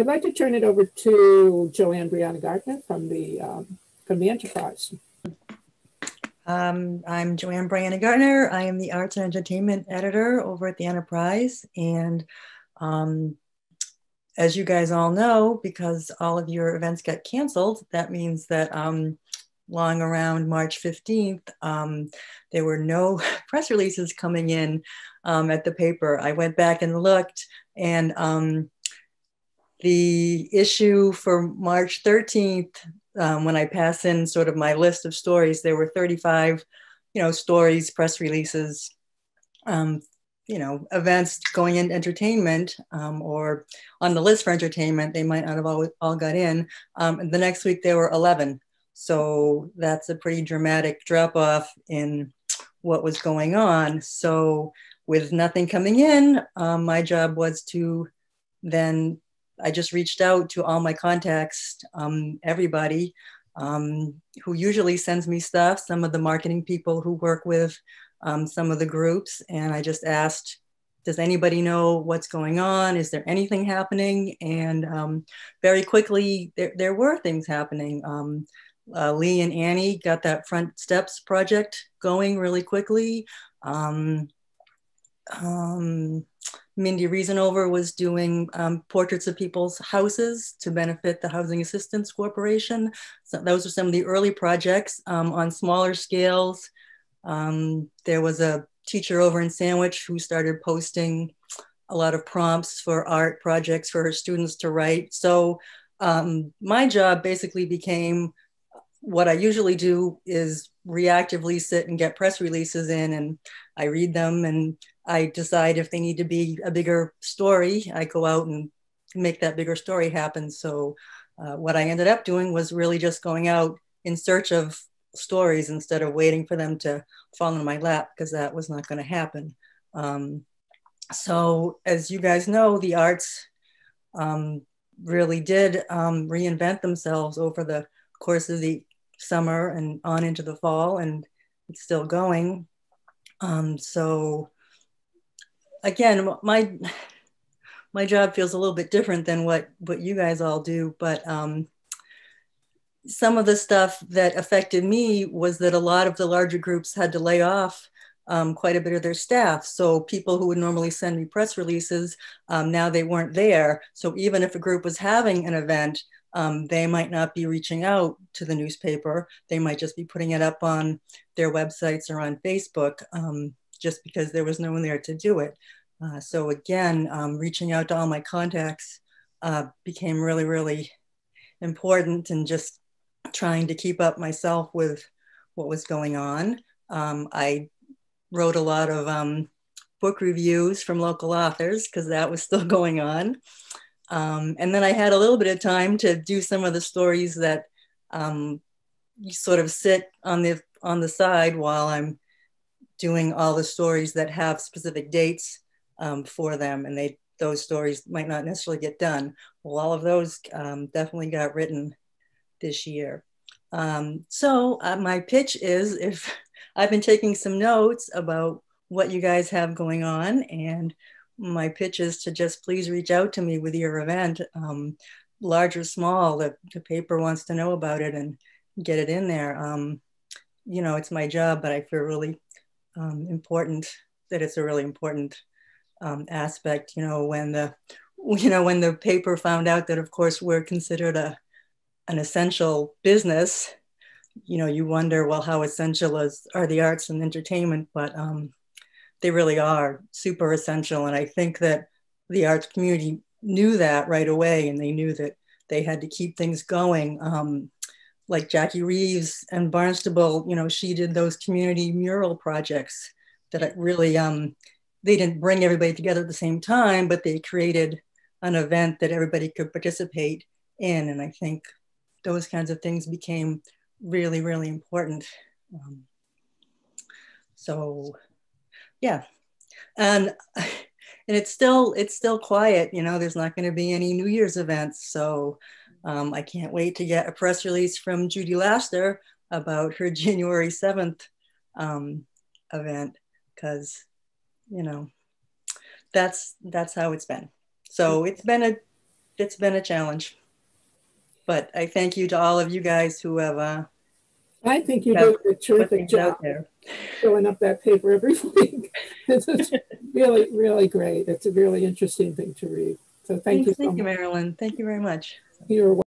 I'd like to turn it over to Joanne Brianna-Garnet from the Enterprise. I'm Joanne Brianna-Garnet. I am the Arts and Entertainment Editor over at the Enterprise. And as you guys all know, because all of your events got canceled, that means that long around March 15th, there were no press releases coming in at the paper. I went back and looked, and the issue for March 13th, when I pass in sort of my list of stories, there were 35, stories, press releases, events going into entertainment or on the list for entertainment. They might not have all got in. And the next week there were 11. So that's a pretty dramatic drop off in what was going on. So with nothing coming in, my job was to then, I just reached out to all my contacts, everybody who usually sends me stuff, some of the marketing people who work with some of the groups. And I just asked, does anybody know what's going on? Is there anything happening? And very quickly, there were things happening. Lee and Annie got that Front Steps project going really quickly. Mindy Reasonover was doing portraits of people's houses to benefit the Housing Assistance Corporation. So those are some of the early projects. On smaller scales, there was a teacher over in Sandwich who started posting a lot of prompts for art projects for her students to write. So my job basically became, what I usually do is reactively sit and get press releases in, and I read them and I decide if they need to be a bigger story. I go out and make that bigger story happen. So what I ended up doing was really just going out in search of stories instead of waiting for them to fall in my lap, because that was not going to happen. So as you guys know, the arts really did reinvent themselves over the course of the summer and on into the fall, and it's still going. So again, my job feels a little bit different than what you guys all do, but some of the stuff that affected me was that a lot of the larger groups had to lay off quite a bit of their staff. So people who would normally send me press releases, now they weren't there. So even if a group was having an event, they might not be reaching out to the newspaper. They might just be putting it up on their websites or on Facebook, just because there was no one there to do it. So again, reaching out to all my contacts became really, really important, and just trying to keep up myself with what was going on. I wrote a lot of book reviews from local authors, because that was still going on. And then I had a little bit of time to do some of the stories that you sort of sit on the side while I'm doing all the stories that have specific dates for them, and those stories might not necessarily get done. Well, all of those definitely got written this year. So my pitch is, if I've been taking some notes about what you guys have going on, and my pitch is to just please reach out to me with your event, large or small. The paper wants to know about it and get it in there. It's my job, but I feel really important that it's a really important aspect. When the paper found out that, of course, we're considered an essential business, you wonder, well, how essential are the arts and entertainment? But they really are super essential. And I think that the arts community knew that right away, and they knew that they had to keep things going. Like Jackie Reeves and Barnstable, she did those community mural projects that really, they didn't bring everybody together at the same time, but they created an event that everybody could participate in. And I think those kinds of things became really, really important. So yeah, and it's still quiet. There's not going to be any New Year's events. So I can't wait to get a press release from Judy Laster about her January 7th event, because that's how it's been. So it's been it's been a challenge. But I thank you to all of you guys who have I think you did a terrific job there. filling up that paper every week. It's really, really great. It's a really interesting thing to read. So thank you so much. Thank you, Marilyn. Thank you very much. You're welcome.